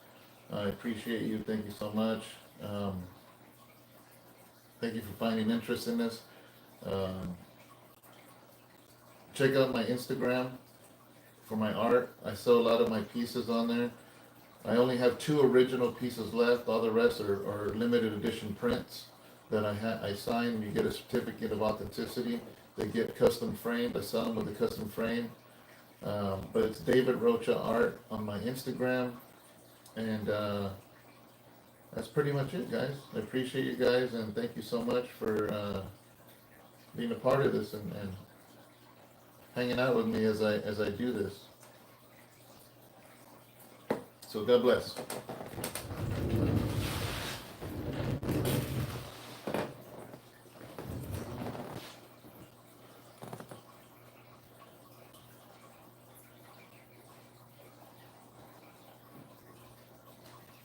I appreciate you. Thank you so much. Thank you for finding interest in this. Um, check out my Instagram for my art. I sell a lot of my pieces on there. I only have 2 original pieces left. All the rest are limited edition prints that I sign. You get a certificate of authenticity. They get custom framed. I sell them with a custom frame. But it's David Rocha Art on my Instagram. And that's pretty much it, guys. I appreciate you guys, and thank you so much for being a part of this and hanging out with me as I do this. So God bless.